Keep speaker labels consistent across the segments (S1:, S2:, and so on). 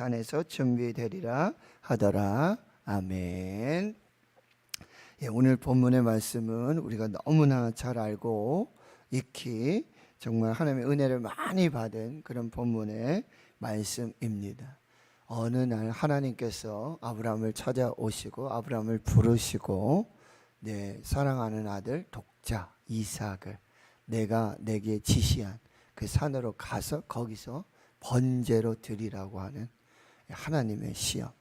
S1: 산에서 준비되리라 하더라. 아멘. 오늘 본문의 말씀은 우리가 너무나 잘 알고 익히 정말 하나님의 은혜를 많이 받은 그런 본문의 말씀입니다. 어느 날 하나님께서 아브라함을 찾아오시고 아브라함을 부르시고 사랑하는 아들 독자 이삭을 내가 내게 지시한 그 산으로 가서 거기서 번제로 드리라고 하는 하나님의 시험,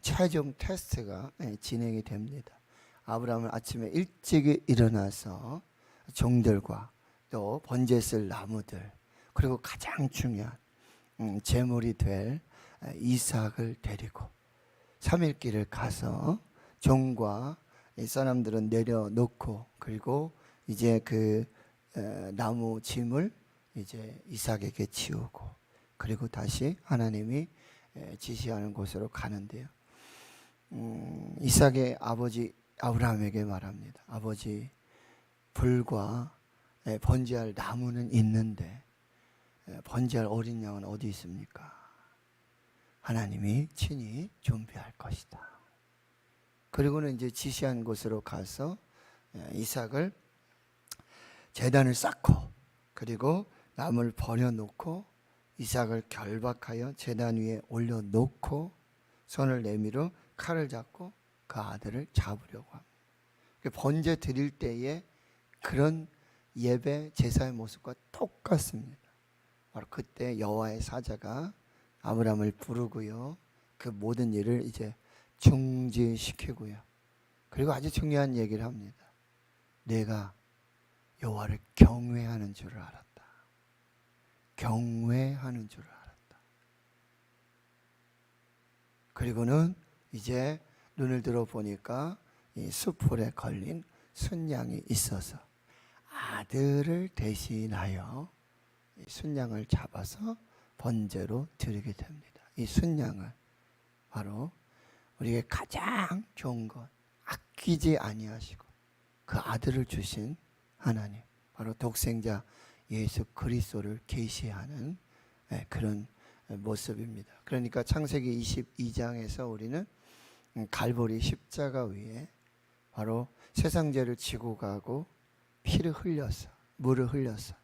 S1: 최종 테스트가 진행이 됩니다. 아브라함은 아침에 일찍 일어나서 종들과 또 번제 쓸 나무들, 그리고 가장 중요한 제물이 될 이삭을 데리고 3일 길을 가서 종과 이 사람들은 내려놓고, 그리고 이제 그 나무 짐을 이제 이삭에게 지우고, 그리고 다시 하나님이 지시하는 곳으로 가는데요. 이삭의 아버지 아브라함에게 말합니다. 아버지, 불과 번제할 나무는 있는데 번제할 어린 양은 어디 있습니까? 하나님이 친히 준비할 것이다. 그리고는 이제 지시한 곳으로 가서 이삭을 제단을 쌓고, 그리고 나무를 버려놓고 이삭을 결박하여 제단 위에 올려놓고 손을 내밀어 칼을 잡고 그 아들을 잡으려고 합니다. 번제 드릴 때에 그런 예배 제사의 모습과 똑같습니다. 바로 그때 여호와의 사자가 아브라함을 부르고요, 그 모든 일을 이제 중지시키고요, 그리고 아주 중요한 얘기를 합니다. 내가 여호와를 경외하는 줄을 알았다. 경외하는 줄을 알았다. 그리고는 이제 눈을 들어 보니까 이 수풀에 걸린 순양이 있어서 아들을 대신하여 이 순양을 잡아서 번제로 드리게 됩니다. 이 순양은 바로 우리에게 가장 좋은 것, 아끼지 아니하시고 그 아들을 주신 하나님, 바로 독생자 예수 그리스도를 계시하는 그런 모습입니다. 그러니까 창세기 22장에서 우리는 갈보리 십자가 위에 바로 세상 죄를 지고 가고 피를 흘려서, 물을 흘려서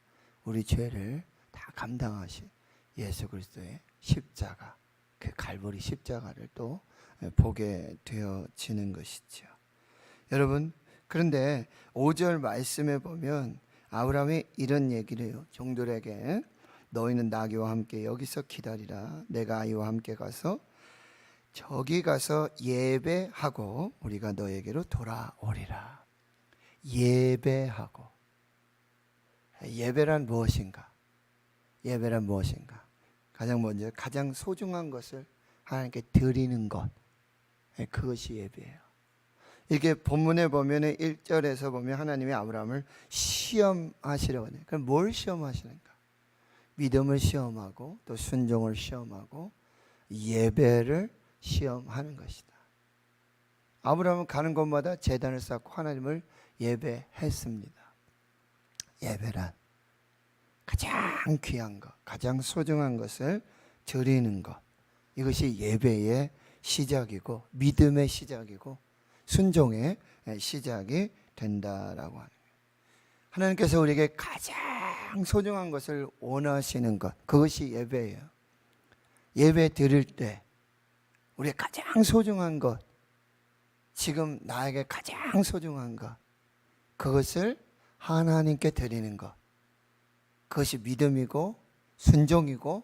S1: 우리 죄를 다 감당하신 예수 그리스도의 십자가, 그 갈보리 십자가를 또 보게 되어지는 것이죠. 여러분, 그런데 5절 말씀에 보면 아브라함이 이런 얘기를 해요. 종들에게 너희는 나귀와 함께 여기서 기다리라. 내가 아이와 함께 가서 저기 가서 예배하고 우리가 너에게로 돌아오리라. 예배하고. 예배란 무엇인가? 예배란 무엇인가? 가장 먼저 가장 소중한 것을 하나님께 드리는 것, 그것이 예배예요. 이게 본문에 보면 1절에서 보면 하나님이 아브라함을 시험하시려고 하네요. 그럼 뭘 시험하시는가? 믿음을 시험하고 또 순종을 시험하고 예배를 시험하는 것이다. 아브라함은 가는 곳마다 제단을 쌓고 하나님을 예배했습니다. 예배란 가장 귀한 것, 가장 소중한 것을 드리는 것, 이것이 예배의 시작이고 믿음의 시작이고 순종의 시작이 된다라고 하는 거예요. 하나님께서 우리에게 가장 소중한 것을 원하시는 것, 그것이 예배예요. 예배 드릴 때 우리의 가장 소중한 것, 지금 나에게 가장 소중한 것, 그것을 하나님께 드리는 것, 그것이 믿음이고 순종이고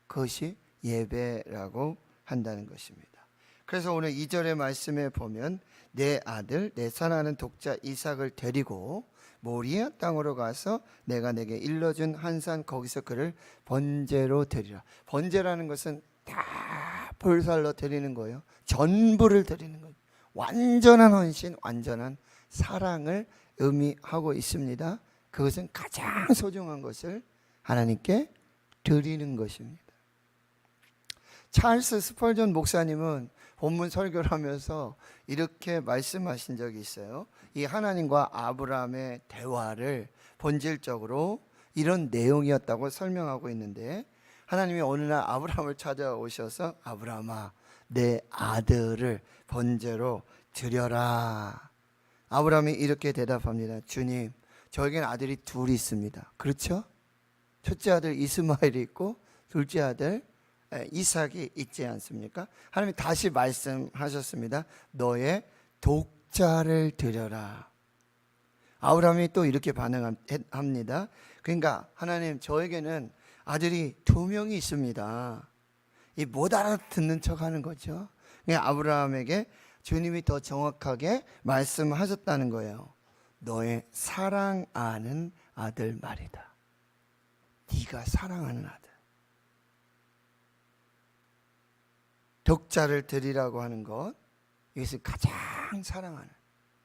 S1: 그것이 예배라고 한다는 것입니다. 그래서 오늘 2절의 말씀에 보면 내 아들, 내 사랑하는 독자 이삭을 데리고 모리아 땅으로 가서 내가 내게 일러준 한 산 거기서 그를 번제로 드리라. 번제라는 것은 다 불살로 드리는 거예요. 전부를 드리는 거예요. 완전한 헌신, 완전한 사랑을 의미하고 있습니다. 그것은 가장 소중한 것을 하나님께 드리는 것입니다. 찰스 스펄전 목사님은 본문 설교를 하면서 이렇게 말씀하신 적이 있어요. 이 하나님과 아브라함의 대화를 본질적으로 이런 내용이었다고 설명하고 있는데, 하나님이 어느 날 아브라함을 찾아오셔서 아브라함아 내 아들을 번제로 드려라. 아브라함이 이렇게 대답합니다. 주님, 저에게는 아들이 둘이 있습니다. 그렇죠? 첫째 아들 이스마엘이 있고 둘째 아들 이삭이 있지 않습니까? 하나님이 다시 말씀하셨습니다. 너의 독자를 드려라. 아브라함이 또 이렇게 반응합니다. 그러니까 하나님, 저에게는 아들이 2명이 있습니다. 이 못 알아듣는 척하는 거죠. 그러니까 아브라함에게 주님이 더 정확하게 말씀하셨다는 거예요. 너의 사랑하는 아들 말이다. 네가 사랑하는 아들. 독자를 드리라고 하는 것, 이것을 가장 사랑하는,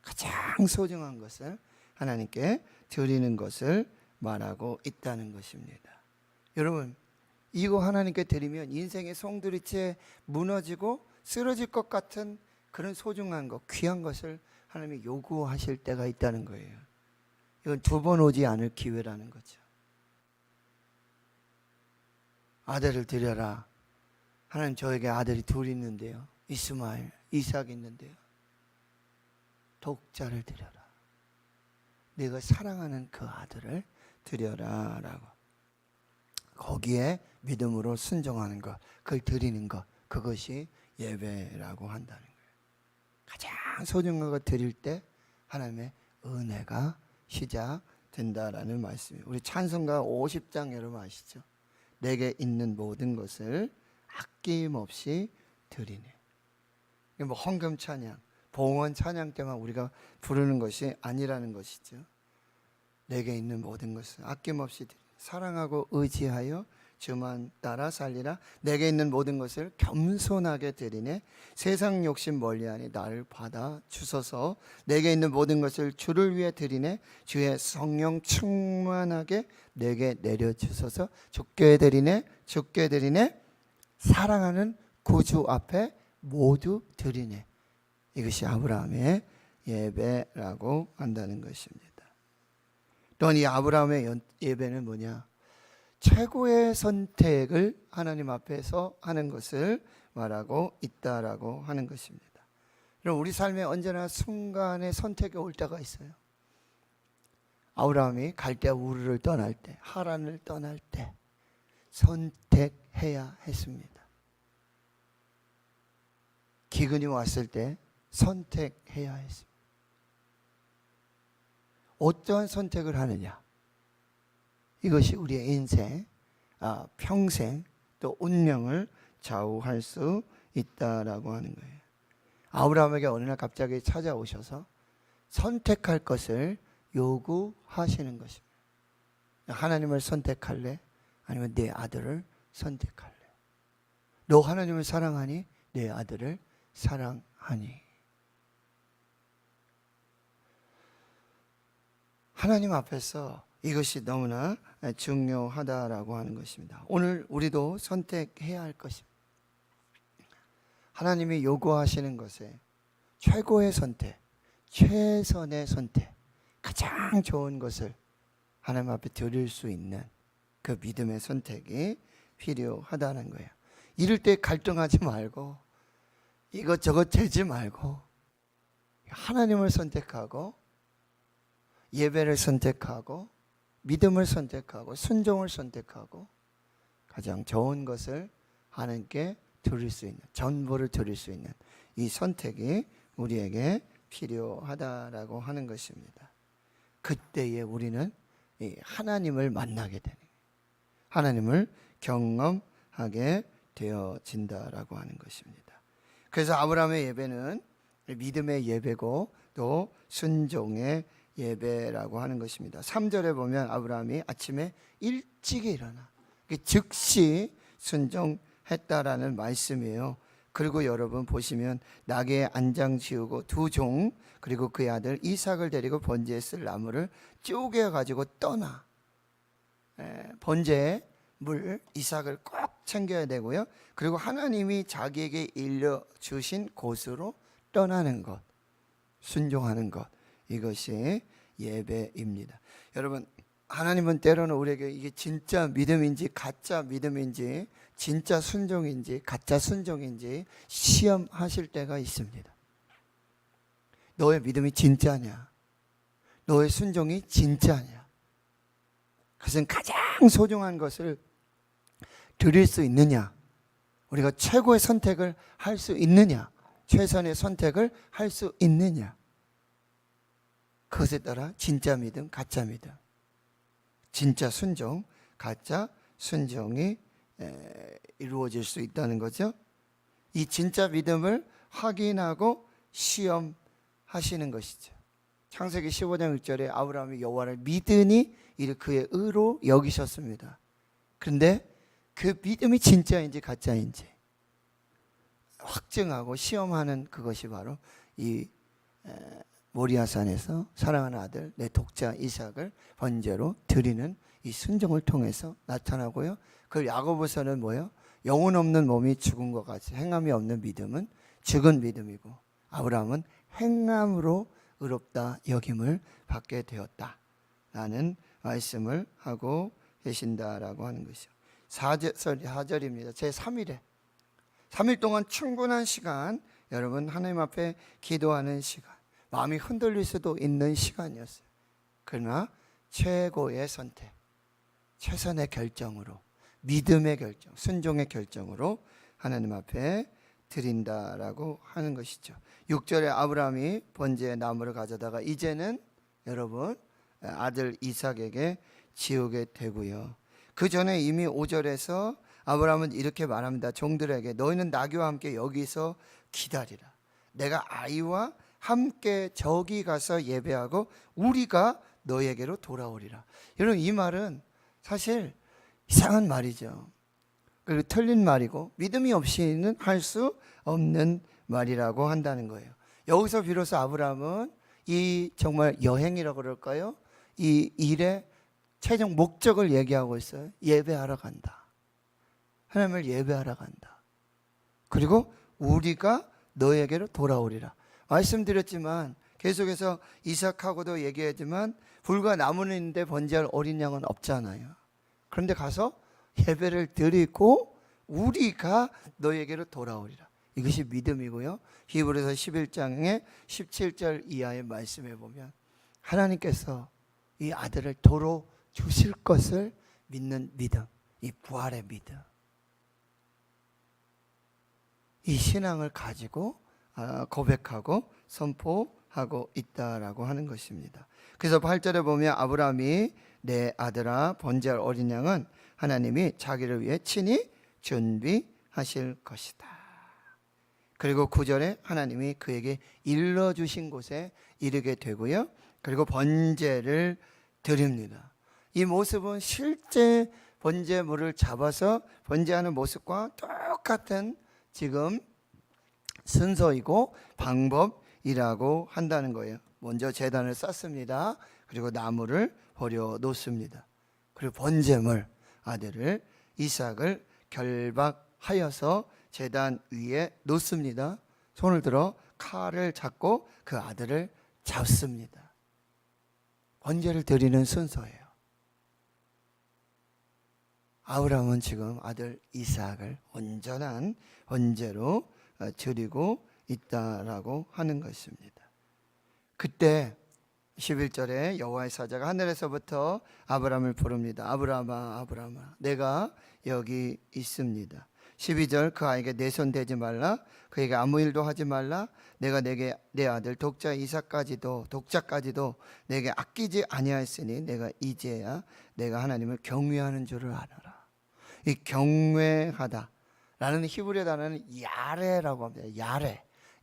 S1: 가장 소중한 것을 하나님께 드리는 것을 말하고 있다는 것입니다. 여러분, 이거 하나님께 드리면 인생의 송두리째 무너지고 쓰러질 것 같은 그런 소중한 것, 귀한 것을 하나님이 요구하실 때가 있다는 거예요. 이건 2번 오지 않을 기회라는 거죠. 아들을 드려라. 하나님, 저에게 아들이 둘 있는데요. 이스마엘, 이삭이 있는데요. 독자를 드려라. 내가 사랑하는 그 아들을 드려라 라고. 거기에 믿음으로 순종하는 것, 그걸 드리는 것, 그것이 예배라고 한다는 거예요. 가장 소중한 것 드릴 때 하나님의 은혜가 시작된다라는 말씀이에요. 우리 찬송가 50장 여러분 아시죠? 내게 있는 모든 것을 아낌없이 드리네. 뭐 헌금 찬양, 봉헌 찬양 때만 우리가 부르는 것이 아니라는 것이죠. 내게 있는 모든 것을 아낌없이 드리네. 사랑하고 의지하여 주만 따라 살리라. 내게 있는 모든 것을 겸손하게 드리네. 세상 욕심 멀리하니 나를 받아 주소서. 내게 있는 모든 것을 주를 위해 드리네. 주의 성령 충만하게 내게 내려 주소서. 주께 드리네. 주께 드리네. 사랑하는 구주 앞에 모두 드리네. 이것이 아브라함의 예배라고 한다는 것입니다. 또한 이 아브라함의 예배는 뭐냐? 최고의 선택을 하나님 앞에서 하는 것을 말하고 있다라고 하는 것입니다. 그럼 우리 삶에 언제나 순간의 선택이 올 때가 있어요. 아브라함이 갈대아 우르를 떠날 때, 하란을 떠날 때 선택해야 했습니다. 기근이 왔을 때 선택해야 했습니다. 어떠한 선택을 하느냐? 이것이 우리의 인생, 평생 또 운명을 좌우할 수 있다라고 하는 거예요. 아브라함에게 어느 날 갑자기 찾아오셔서 선택할 것을 요구하시는 것입니다. 하나님을 선택할래? 아니면 내 아들을 선택할래? 너 하나님을 사랑하니? 내 아들을 사랑하니? 하나님 앞에서 이것이 너무나 중요하다라고 하는 것입니다. 오늘 우리도 선택해야 할 것입니다. 하나님이 요구하시는 것에 최고의 선택, 최선의 선택, 가장 좋은 것을 하나님 앞에 드릴 수 있는 그 믿음의 선택이 필요하다는 거예요. 이럴 때 갈등하지 말고 이것저것 재지 말고 하나님을 선택하고 예배를 선택하고 믿음을 선택하고 순종을 선택하고 가장 좋은 것을 하나님께 드릴 수 있는, 전부를 드릴 수 있는 이 선택이 우리에게 필요하다라고 하는 것입니다. 그때에 우리는 하나님을 만나게 되는, 하나님을 경험하게 되어진다라고 하는 것입니다. 그래서 아브라함의 예배는 믿음의 예배고 또 순종의 예배라고 하는 것입니다. 3절에 보면 아브라함이 아침에 일찍 일어나 즉시 순종했다라는 말씀이에요. 그리고 여러분 보시면 나귀의 안장 지우고 2종 그리고 그의 아들 이삭을 데리고 번제에 쓸 나무를 쪼개 가지고 떠나. 번제의 물 이삭을 꼭 챙겨야 되고요. 그리고 하나님이 자기에게 일러주신 곳으로 떠나는 것, 순종하는 것, 이것이 예배입니다. 여러분, 하나님은 때로는 우리에게 이게 진짜 믿음인지 가짜 믿음인지 진짜 순종인지 가짜 순종인지 시험하실 때가 있습니다. 너의 믿음이 진짜냐? 너의 순종이 진짜냐? 그것은 가장 소중한 것을 드릴 수 있느냐? 우리가 최고의 선택을 할 수 있느냐? 최선의 선택을 할 수 있느냐? 그것에 따라 진짜 믿음, 가짜 믿음, 진짜 순종, 가짜 순종이 이루어질 수 있다는 거죠. 이 진짜 믿음을 확인하고 시험하시는 것이죠. 창세기 15장 1절에 아브라함이 여호와를 믿으니 이를 그의 의로 여기셨습니다. 그런데 그 믿음이 진짜인지 가짜인지 확증하고 시험하는 그것이 바로 이 모리아산에서 사랑하는 아들 내 독자 이삭을 번제로 드리는 이 순종을 통해서 나타나고요. 그 야고보서는 뭐예요? 영혼 없는 몸이 죽은 것 같이 행함이 없는 믿음은 죽은 믿음이고 아브라함은 행함으로 의롭다 여김을 받게 되었다라는 말씀을 하고 계신다라고 하는 것이죠. 4절입니다. 제3일에 3일 동안 충분한 시간, 여러분 하나님 앞에 기도하는 시간, 마음이 흔들릴 수도 있는 시간이었어요. 그러나 최고의 선택, 최선의 결정으로, 믿음의 결정, 순종의 결정으로 하나님 앞에 드린다라고 하는 것이죠. 6절에 아브라함이 번제의 나무를 가져다가 이제는 여러분 아들 이삭에게 지우게 되고요. 그 전에 이미 5절에서 아브라함은 이렇게 말합니다. 종들에게 너희는 나귀와 함께 여기서 기다리라. 내가 아이와 함께 저기 가서 예배하고 우리가 너에게로 돌아오리라. 여러분 이 말은 사실 이상한 말이죠. 그리고 틀린 말이고 믿음이 없이는 할 수 없는 말이라고 한다는 거예요. 여기서 비로소 아브라함은 이 정말 여행이라고 그럴까요? 이 일의 최종 목적을 얘기하고 있어요. 예배하러 간다. 하나님을 예배하러 간다. 그리고 우리가 너에게로 돌아오리라. 말씀드렸지만 계속해서 이삭하고도 얘기하지만 불과 나무는 있는데 번제할 어린 양은 없잖아요. 그런데 가서 예배를 드리고 우리가 너에게로 돌아오리라. 이것이 믿음이고요. 히브리서 11장의 17절 이하의 말씀에 보면 하나님께서 이 아들을 도로 주실 것을 믿는 믿음, 이 부활의 믿음, 이 신앙을 가지고 고백하고 선포하고 있다라고 하는 것입니다. 그래서 8절에 보면 아브라함이 내 아들아 번제할 어린 양은 하나님이 자기를 위해 친히 준비하실 것이다. 그리고 9절에 하나님이 그에게 일러주신 곳에 이르게 되고요. 그리고 번제를 드립니다. 이 모습은 실제 번제물을 잡아서 번제하는 모습과 똑같은 지금 순서이고 방법이라고 한다는 거예요. 먼저 제단을 쌓습니다. 그리고 나무를 버려 놓습니다. 그리고 번제물 아들을 이삭을 결박하여서 제단 위에 놓습니다. 손을 들어 칼을 잡고 그 아들을 잡습니다. 번제를 드리는 순서예요. 아브라함은 지금 아들 이삭을 온전한 번제로 드리고 있다라고 하는 것입니다. 그때 11절에 여호와의 사자가 하늘에서부터 아브라함을 부릅니다. 아브라함아 아브라함아 내가 여기 있습니다. 12절 그 아이에게 내 손 대지 말라 그에게 아무 일도 하지 말라 내가 내게 내 아들 독자까지도 내게 아끼지 아니하였으니 내가 이제야 내가 하나님을 경외하는 줄을 알아라. 이 경외하다 라는 히브리 단어는 야레라고 합니다.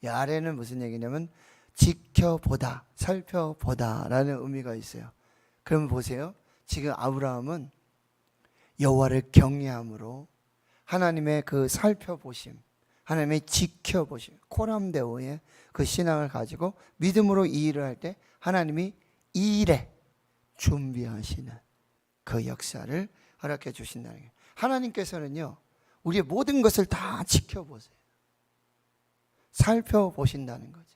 S1: 야레는 무슨 얘기냐면 지켜보다, 살펴보다 라는 의미가 있어요. 그러면 보세요. 지금 아브라함은 여호와를 경외함으로 하나님의 그 살펴보심, 하나님의 지켜보심, 코람데오의 그 신앙을 가지고 믿음으로 이 일을 할 때 하나님이 이 일에 준비하시는 그 역사를 허락해 주신다는 거예요. 하나님께서는요 우리의 모든 것을 다 지켜보세요. 살펴보신다는 거죠.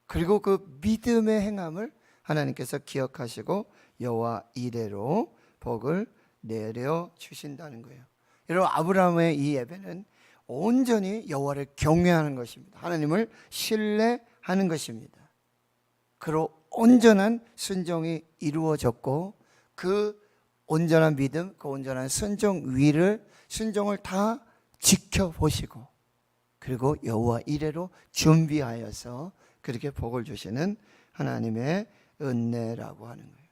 S1: 그리고 그 믿음의 행함을 하나님께서 기억하시고 여호와 이레로 복을 내려 주신다는 거예요. 여러분, 아브라함의 이 예배는 온전히 여호와를 경외하는 것입니다. 하나님을 신뢰하는 것입니다. 그로 온전한 순종이 이루어졌고, 그 온전한 믿음, 그 온전한 순종을 다 지켜보시고, 그리고 여호와 이레로 준비하여서 그렇게 복을 주시는 하나님의 은혜라고 하는 거예요.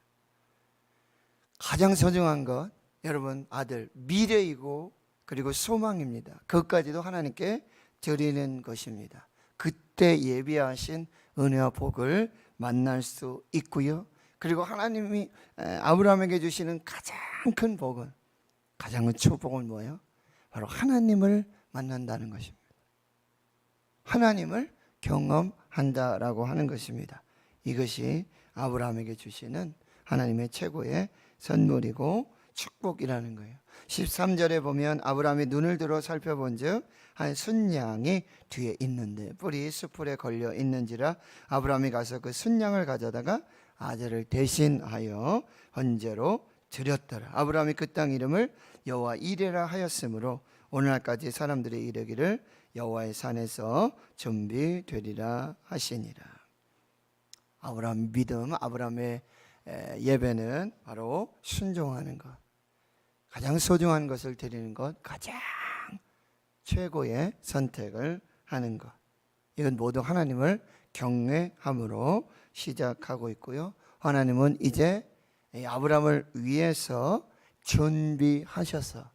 S1: 가장 소중한 것, 여러분, 아들 미래이고 그리고 소망입니다. 그것까지도 하나님께 드리는 것입니다. 그때 예비하신 은혜와 복을 만날 수 있고요. 그리고 하나님이 아브라함에게 주시는 가장 큰 복은, 가장 큰 축복은 뭐예요? 바로 하나님을 만난다는 것입니다. 하나님을 경험한다라고 하는 것입니다. 이것이 아브라함에게 주시는 하나님의 최고의 선물이고 축복이라는 거예요. 13절에 보면 아브라함이 눈을 들어 살펴본즉 한 순양이 뒤에 있는데 뿔이 수풀에 걸려 있는지라 아브라함이 가서 그 순양을 가져다가 아들을 대신하여 번제로 드렸더라. 아브라함이 그 땅 이름을 여호와 이레라 하였으므로 오늘날까지 사람들이 이르기를 여호와의 산에서 준비되리라 하시니라. 아브라함 믿음, 아브라함의 예배는 바로 순종하는 것, 가장 소중한 것을 드리는 것, 가장 최고의 선택을 하는 것, 이건 모두 하나님을 경외함으로 시작하고 있고요. 하나님은 이제 아브라함을 위해서 준비하셔서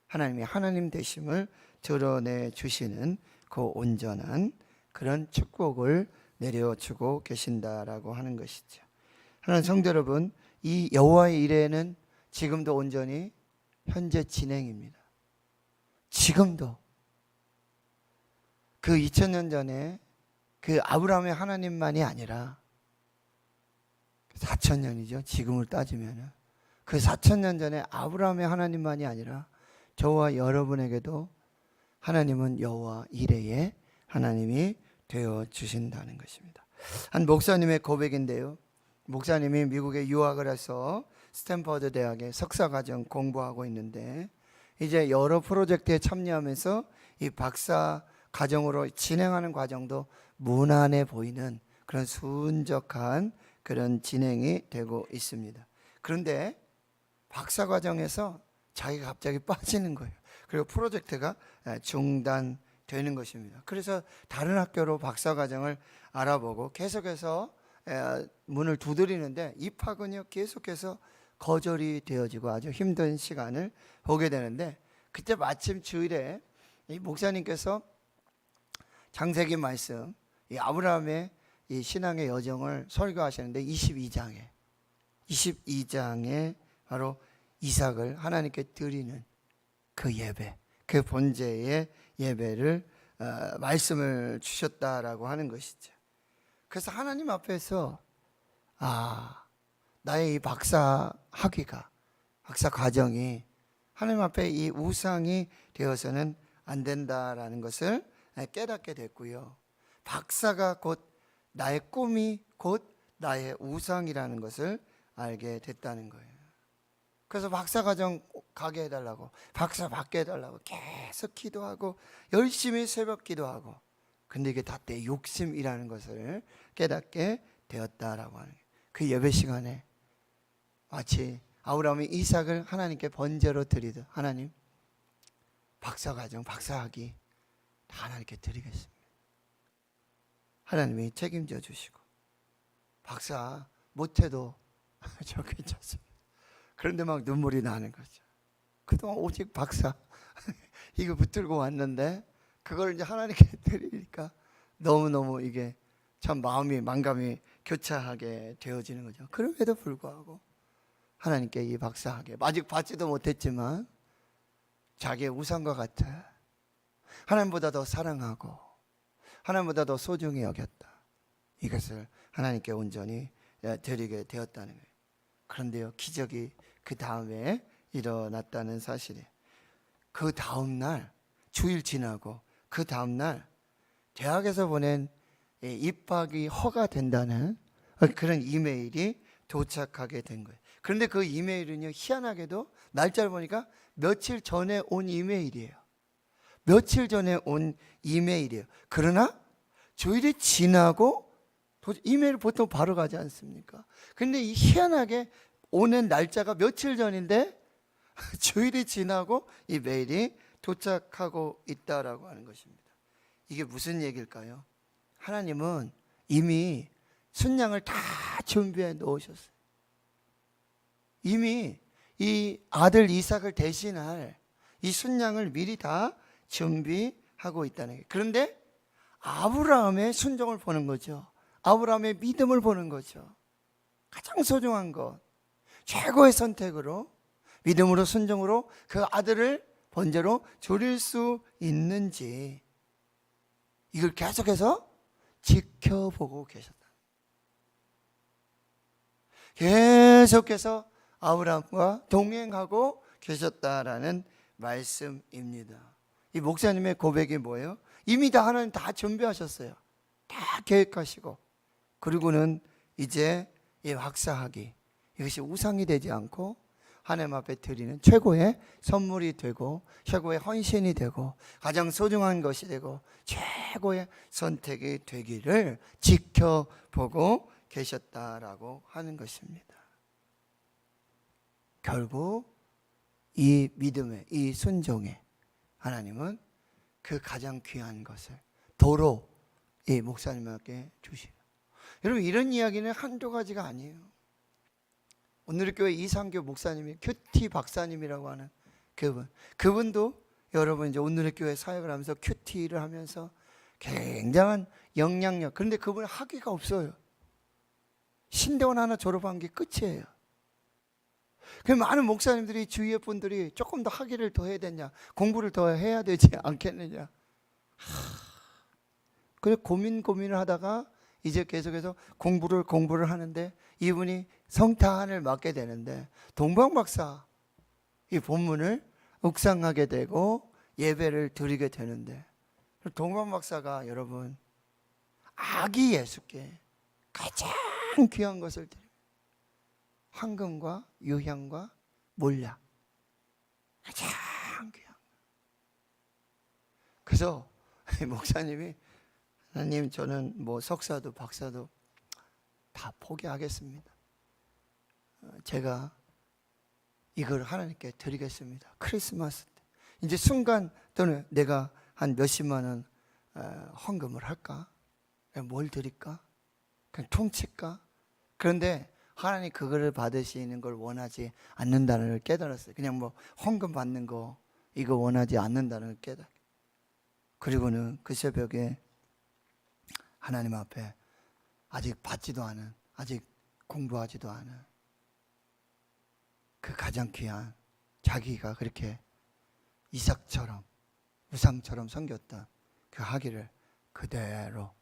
S1: 하나님이 하나님 되심을 드러내 주시는 그 온전한 그런 축복을 내려주고 계신다라고 하는 것이죠. 하나님 성도 여러분, 이 여호와의 이레는 지금도 온전히 현재 진행입니다. 지금도 그 2000년 전에 그 아브라함의 하나님만이 아니라 4000년이죠. 지금을 따지면 그 4000년 전에 아브라함의 하나님만이 아니라 저와 여러분에게도 하나님은 여호와 이레의 하나님이 되어 주신다는 것입니다. 한 목사님의 고백인데요. 목사님이 미국에 유학을 해서 스탠퍼드 대학에 석사과정 공부하고 있는데 이제 여러 프로젝트에 참여하면서 이 박사 과정으로 진행하는 과정도 무난해 보이는 그런 순적한 그런 진행이 되고 있습니다. 그런데 박사 과정에서 자기가 갑자기 빠지는 거예요. 그리고 프로젝트가 중단되는 것입니다. 그래서 다른 학교로 박사 과정을 알아보고 계속해서 문을 두드리는데 입학은요 계속해서 거절이 되어지고 아주 힘든 시간을 보게 되는데, 그때 마침 주일에 이 목사님께서 창세기 말씀, 이 아브라함의 이 신앙의 여정을 설교하시는데 22장에 바로 이삭을 하나님께 드리는 그 예배, 그 번제의 예배를 말씀을 주셨다라고 하는 것이죠. 그래서 하나님 앞에서 나의 이 박사 과정이 하나님 앞에 이 우상이 되어서는 안 된다라는 것을 깨닫게 됐고요. 박사가 곧 나의 꿈이 곧 나의 우상이라는 것을 알게 됐다는 거예요. 그래서 박사 과정 가게 해달라고, 박사 받게 해달라고 계속 기도하고 열심히 새벽 기도하고, 근데 이게 다 내 욕심이라는 것을 깨닫게 되었다라고 하는 거예요. 그 예배 시간에 마치 아브라함이 이삭을 하나님께 번제로 드리듯, 하나님 박사 과정, 박사학위 다 하나님께 드리겠습니다. 하나님이 책임져 주시고 박사 못해도 저 괜찮습니다. 그런데 막 눈물이 나는 거죠. 그동안 오직 박사 이거 붙들고 왔는데 그걸 이제 하나님께 드리니까 너무너무 이게 참 마음이 만감이 교차하게 되어지는 거죠. 그럼에도 불구하고 하나님께 이 박사학위 아직 받지도 못했지만 자기의 우상과 같아 하나님보다 더 사랑하고 하나님보다 더 소중히 여겼다, 이것을 하나님께 온전히 드리게 되었다는 거예요. 그런데요, 기적이 그 다음에 일어났다는 사실이에요. 그 다음날 주일 지나고 그 다음날 대학에서 보낸 입학이 허가된다는 그런 이메일이 도착하게 된 거예요. 그런데 그 이메일은요, 희한하게도 날짜를 보니까 며칠 전에 온 이메일이에요. 며칠 전에 온 이메일이에요. 그러나 주일이 지나고 이메일 보통 바로 가지 않습니까? 근데 이 희한하게 오는 날짜가 며칠 전인데 주일이 지나고 이 메일이 도착하고 있다라고 하는 것입니다. 이게 무슨 얘기일까요? 하나님은 이미 순양을 다 준비해 놓으셨어요. 이미 이 아들 이삭을 대신할 이 순양을 미리 다 준비하고 있다는 거예요. 그런데 아브라함의 순종을 보는 거죠. 아브라함의 믿음을 보는 거죠. 가장 소중한 것, 최고의 선택으로 믿음으로 순종으로 그 아들을 번제로 드릴 수 있는지 이걸 계속해서 지켜보고 계셨다. 계속해서 아브라함과 동행하고 계셨다라는 말씀입니다. 이 목사님의 고백이 뭐예요? 이미 다 하나님 다 준비하셨어요. 다 계획하시고, 그리고는 이제 이 확사하기, 이것이 우상이 되지 않고 하나님 앞에 드리는 최고의 선물이 되고 최고의 헌신이 되고 가장 소중한 것이 되고 최고의 선택이 되기를 지켜보고 계셨다라고 하는 것입니다. 결국 이 믿음에, 이 순종에 하나님은 그 가장 귀한 것을 도로 이 목사님에게 주시는. 여러분, 이런 이야기는 한두 가지가 아니에요. 오늘의 교회 이상교 목사님이 큐티 박사님이라고 하는 그분도 여러분 이제 오늘의 교회 사역을 하면서 큐티를 하면서 굉장한 영향력. 그런데 그분은 학위가 없어요. 신대원 하나 졸업한 게 끝이에요. 그 많은 목사님들이 주위의 분들이 조금 더 학위를 더 해야 되냐, 공부를 더 해야 되지 않겠느냐. 그래 고민을 하다가 이제 계속해서 공부를 하는데 이분이 성탄을 맡게 되는데 동방박사 이 본문을 묵상하게 되고 예배를 드리게 되는데 동방박사가 여러분 아기 예수께 가장 귀한 것을 드립니다. 황금과 유향과 몰약, 가장 귀한. 그래서 목사님이 하나님, 저는 뭐 석사도 박사도 다 포기하겠습니다. 제가 이걸 하나님께 드리겠습니다. 크리스마스 때 이제 순간 또는 내가 한 몇십만 원 헌금을 할까? 뭘 드릴까? 그냥 통칠까? 그런데 하나님 그거를 받으시는 걸 원하지 않는다는 걸 깨달았어요. 그냥 뭐 헌금 받는 거 이거 원하지 않는다는 걸 깨달았어요. 그리고는 그 새벽에 하나님 앞에 아직 받지도 않은, 아직 공부하지도 않은 그 가장 귀한 자기가 그렇게 이삭처럼 우상처럼 섬겼던 그 학위를 그대로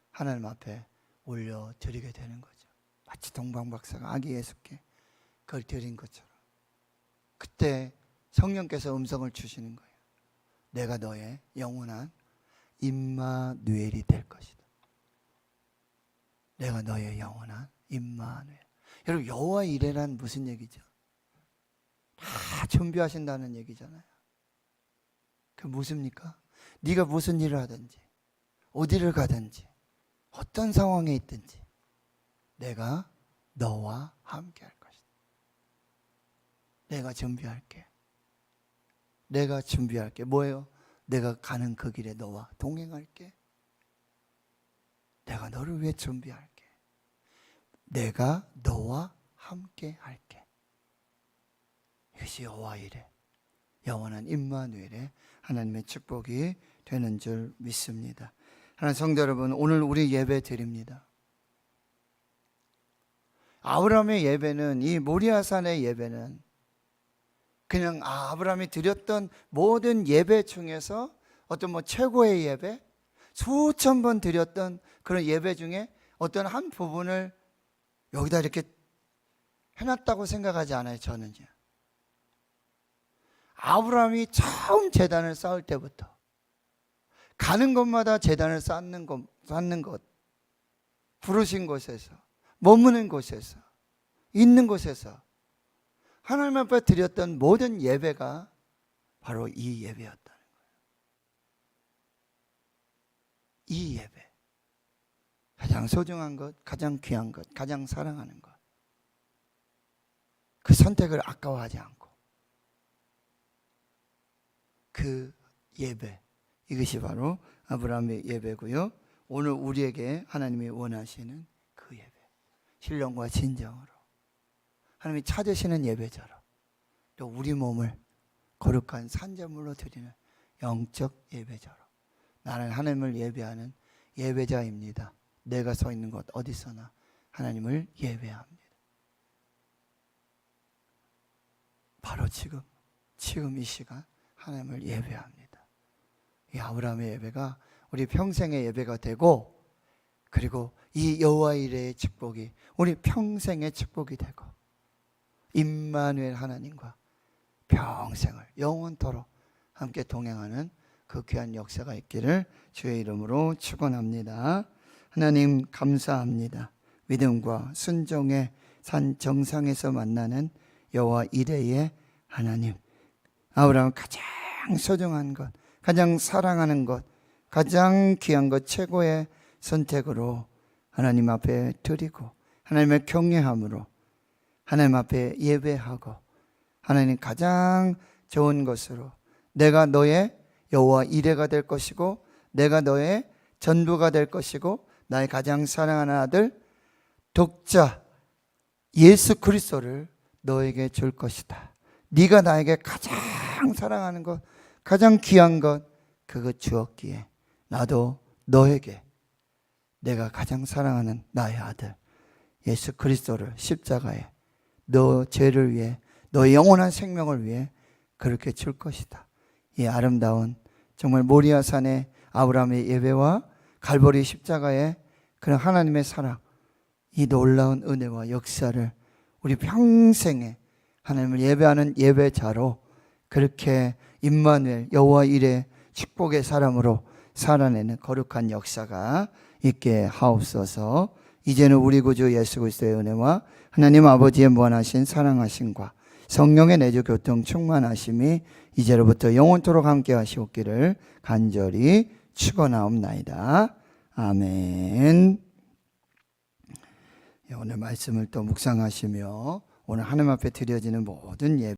S1: 하나님 앞에 올려드리게 되는 거죠. 마치 동방박사가 아기 예수께 그걸 드린 것처럼. 그때 성령께서 음성을 주시는 거예요. 내가 너의 영원한 임마누엘이 될 것이다. 내가 너의 영원한 임마누엘. 여러분, 여호와 이레란 무슨 얘기죠? 다 준비하신다는 얘기잖아요. 그 무엇입니까? 네가 무슨 일을 하든지 어디를 가든지 어떤 상황에 있든지 내가 너와 함께 할 것이다. 내가 준비할게. 내가 준비할게. 뭐예요? 내가 가는 그 길에 너와 동행할게. 내가 너를 위해 준비할게. 내가 너와 함께 할게. 이것이 여호와 이레, 영원한 임마누엘의 하나님의 축복이 되는 줄 믿습니다. 하나님 성도 여러분, 오늘 우리 예배 드립니다. 아브라함의 예배는, 이 모리아산의 예배는 그냥 아브라함이 드렸던 모든 예배 중에서 어떤 뭐 최고의 예배, 수천 번 드렸던 그런 예배 중에 어떤 한 부분을 여기다 이렇게 해놨다고 생각하지 않아요. 저는요. 아브라함이 처음 제단을 쌓을 때부터 가는 곳마다 제단을 쌓는 것, 부르신 곳에서, 머무는 곳에서 있는 곳에서 하나님 앞에 드렸던 모든 예배가 바로 이 예배였다는 거예요. 이 예배. 가장 소중한 것, 가장 귀한 것, 가장 사랑하는 것. 그 선택을 아까워하지 않고 그 예배, 이것이 바로 아브라함의 예배고요. 오늘 우리에게 하나님이 원하시는 그 예배, 신령과 진정으로 하나님이 찾으시는 예배처럼 또 우리 몸을 거룩한 산제물로 드리는 영적 예배처럼 나는 하나님을 예배하는 예배자입니다. 내가 서 있는 곳 어디서나 하나님을 예배합니다. 바로 지금 이 시간 하나님을 예배합니다. 이 아브라함의 예배가 우리 평생의 예배가 되고, 그리고 이 여호와 이레의 축복이 우리 평생의 축복이 되고, 임마누엘 하나님과 평생을 영원토록 함께 동행하는 그 귀한 역사가 있기를 주의 이름으로 축원합니다. 하나님 감사합니다. 믿음과 순종의 산 정상에서 만나는 여호와 이레의 하나님, 아브라함은 가장 소중한 것, 가장 사랑하는 것, 가장 귀한 것, 최고의 선택으로 하나님 앞에 드리고 하나님의 경외함으로 하나님 앞에 예배하고 하나님 가장 좋은 것으로 내가 너의 여호와 이레가 될 것이고 내가 너의 전부가 될 것이고 나의 가장 사랑하는 아들 독자 예수 그리스도를 너에게 줄 것이다. 네가 나에게 가장 사랑하는 것, 가장 귀한 것 그거 주었기에 나도 너에게 내가 가장 사랑하는 나의 아들 예수 그리스도를 십자가에 너 죄를 위해 너의 영원한 생명을 위해 그렇게 줄 것이다. 이 아름다운 정말 모리아산의 아브라함의 예배와 갈보리 십자가의 그런 하나님의 사랑, 이 놀라운 은혜와 역사를 우리 평생에 하나님을 예배하는 예배자로 그렇게 임마누엘 여호와 이레 축복의 사람으로 살아내는 거룩한 역사가 있게 하옵소서. 이제는 우리 구주 예수 그리스도의 은혜와 하나님 아버지의 무한하신 사랑하심과 성령의 내주 교통 충만하심이 이제로부터 영원토록 함께 하시옵기를 간절히 축원하옵나이다. 아멘. 오늘 말씀을 또 묵상하시며 오늘 하나님 앞에 드려지는 모든 예배